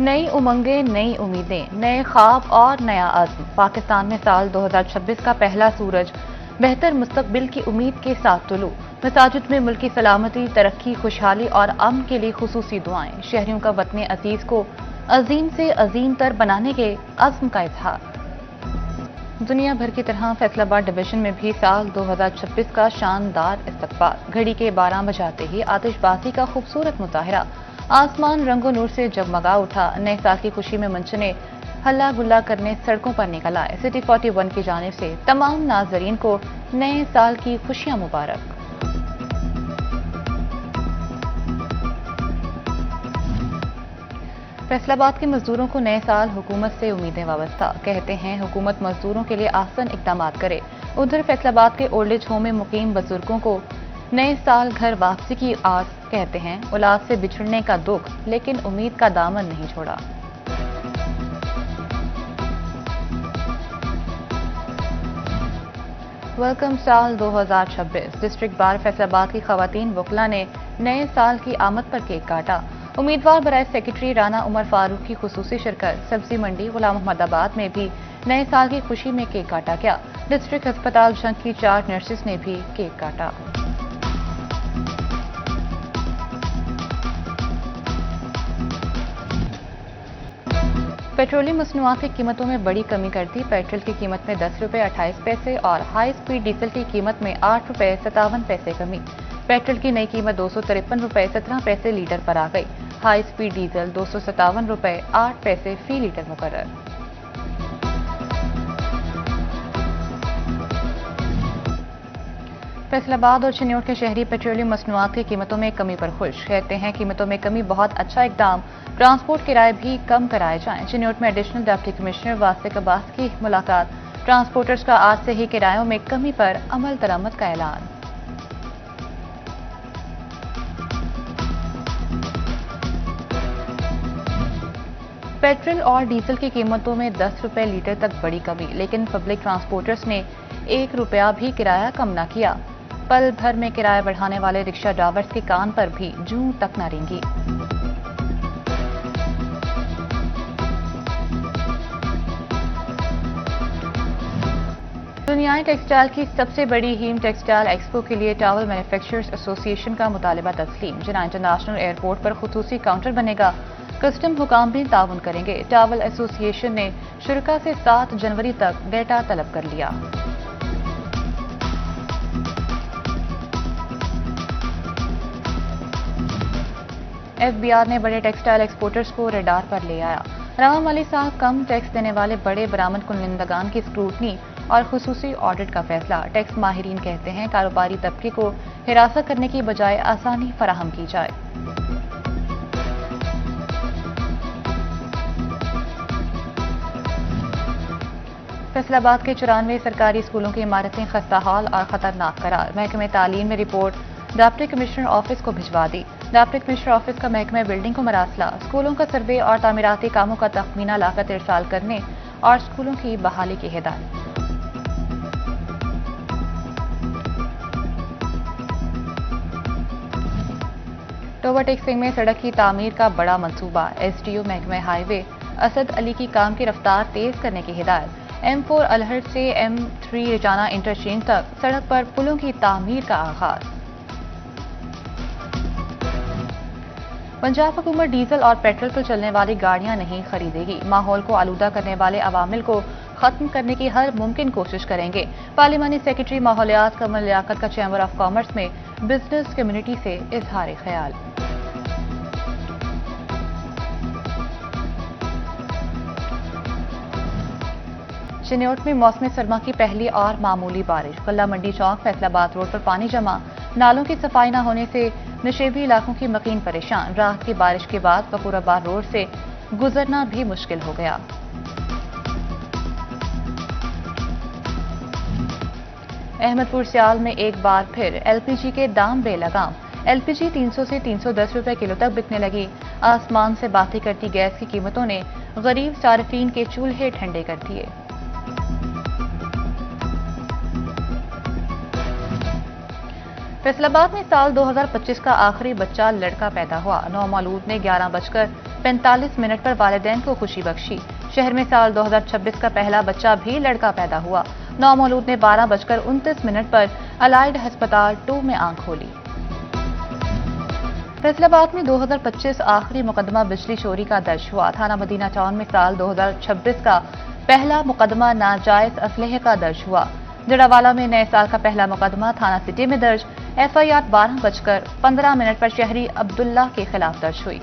नई उमंगें, नई उम्मीदें, नए ख्वाब और नया अज़्म। पाकिस्तान में साल 2026 का पहला सूरज बेहतर मुस्तकबिल की उम्मीद के साथ तुलू। मसाजिद में मुल्क की सलामती, तरक्की, खुशहाली और अमन के लिए खुसूसी दुआएं। शहरियों का वतन अजीज को अजीम से अजीम तर बनाने के अज़्म का इजहार। दुनिया भर की तरह फैसलाबाद डिवीजन में भी साल 2026 का शानदार इस्तकबाल। घड़ी के 12 बजाते ही आतिशबाजी का खूबसूरत मुजाहरा। आसमान रंगो नूर से जगमगा उठा। नए साल की खुशी में मंचने हल्ला गुल्ला करने सड़कों पर निकल आए। सिटी 41 की जानिब से तमाम नाजरीन को नए साल की खुशियां मुबारक। फैसलाबाद के मजदूरों को नए साल हुकूमत से उम्मीदें वाबस्ता। कहते हैं हुकूमत मजदूरों के लिए आसान इकदाम करे। उधर फैसलाबाद के ओल्ड एज होम में मुकीम बुजुर्गों को नए साल घर वापसी की आस। कहते हैं औलाद से बिछड़ने का दुख, लेकिन उम्मीद का दामन नहीं छोड़ा। वेलकम साल 2026। डिस्ट्रिक्ट बार फैसलाबाद की खवातीन वकला ने नए साल की आमद पर केक काटा। उम्मीदवार बराए सेक्रेटरी राना उमर फारूक की खुसूसी शिरकत। सब्जी मंडी गुलाम मोहम्मदाबाद में भी नए साल की खुशी में केक काटा गया। डिस्ट्रिक्ट अस्पताल जंग की 4 नर्सेस ने भी केक काटा। पेट्रोलियम मसनूआत की कीमतों में बड़ी कमी कर दी। पेट्रोल की कीमत में 10 रुपये 28 पैसे और हाई स्पीड डीजल की कीमत में 8 रुपये 57 पैसे कमी। पेट्रोल की नई कीमत 253 रुपये 17 पैसे लीटर पर आ गई। हाई स्पीड डीजल 257 रुपये 8 पैसे फी लीटर मुकर्रर। फैसलाबाद और चिन्नौट के शहरी पेट्रोलियम मसनूआत की कीमतों में कमी पर खुश। कहते हैं कीमतों में कमी बहुत अच्छा इकदाम। ट्रांसपोर्ट किराए भी कम कराए जाएं। चिन्नौट में एडिशनल डिप्टी कमिश्नर वासिक अब्बास की मुलाकात। ट्रांसपोर्टर्स का आज से ही किरायों में कमी पर अमल दरामद का ऐलान। पेट्रोल और डीजल की कीमतों में 10 रुपये लीटर तक बड़ी कमी, लेकिन पब्लिक ट्रांसपोर्टर्स ने 1 रुपया भी किराया कम न किया। पल भर में किराया बढ़ाने वाले रिक्शा ड्राइवर्स के कान पर भी जूं तक न रेंगी। दुनियाई टेक्सटाइल की सबसे बड़ी हीम टेक्सटाइल एक्सपो के लिए टावल मैन्युफैक्चरर्स एसोसिएशन का मुतालबा तस्लीम। जिना इंटरनेशनल एयरपोर्ट पर खुसूसी काउंटर बनेगा। कस्टम हुकाम भी ताउन करेंगे। टावल एसोसिएशन ने शुरका से 7 जनवरी तक डेटा तलब कर लिया। FBI ने बड़े टेक्सटाइल एक्सपोर्टर्स को रेडार पर ले आया। राम अली साहब कम टैक्स देने वाले बड़े बरामद कुनंदगान की स्क्रूटनी और खुसूसी ऑडिट का फैसला। टैक्स माहिरीन कहते हैं कारोबारी तबके को हिरासत करने की बजाय आसानी फराहम की जाए। फैसलाबाद के 94 सरकारी स्कूलों की इमारतें खस्ताहाल और खतरनाक करार। महकमे तालीम में रिपोर्ट डिप्टी कमिश्नर ऑफिस को भिजवा दी। डिप्टी कमिश्नर ऑफिस का महकमे बिल्डिंग को मरासला। स्कूलों का सर्वे और तामीराती कामों का तखमीना लाकर इरसाल करने और स्कूलों की बहाली की हिदायत। टोबाटेक सिंह में सड़क की तामीर का बड़ा मंसूबा। एसडीओ महकमे हाईवे असद अली की काम की रफ्तार तेज करने की हिदायत। M4 अलहट से M3 रिजाना इंटरचेंज तक सड़क पर पुलों की तामीर का आगाज। पंजाब हुकूमत डीजल और पेट्रोल पर चलने वाली गाड़ियां नहीं खरीदेगी। माहौल को आलूदा करने वाले अवामिल को खत्म करने की हर मुमकिन कोशिश करेंगे। पार्लिमानी सेक्रेटरी माहौलियात कमल लियाकत का चैम्बर ऑफ कॉमर्स में बिजनेस कम्युनिटी से इजहार ख्याल। चिन्नौट में मौसमी सरमा की पहली और मामूली बारिश। गल्ला मंडी चौक फैसलाबाद रोड पर पानी जमा। नालों की सफाई न होने से नशेबी इलाकों की मकीन परेशान। रात की बारिश के बाद कपूराबाद रोड से गुजरना भी मुश्किल हो गया। अहमदपुर सियाल में एक बार फिर एलपीजी के दाम बेलगाम। एलपीजी 300 से 310 रुपए किलो तक बिकने लगी। आसमान से बातें करती गैस की कीमतों ने गरीब सार्फिन के चूल्हे ठंडे कर दिए। फैसलाबाद में साल 2025 का आखिरी बच्चा लड़का पैदा हुआ। नौमौलूद ने 11 बजकर 45 मिनट पर वालिदैन को खुशी बख्शी। शहर में साल 2026 का पहला बच्चा भी लड़का पैदा हुआ। नौमौलूद ने 12:29 पर अलाइड अस्पताल 2 में आंख खोली। फैसलाबाद में 2025 आखिरी मुकदमा बिजली चोरी का दर्ज हुआ। थाना मदीना टाउन में साल 2026 का पहला मुकदमा नाजायज असलहे का दर्ज हुआ। जड़ावाला में नए साल का पहला मुकदमा थाना सिटी में दर्ज। FIR 12:15 पर शहरी अब्दुल्ला के खिलाफ दर्ज हुई।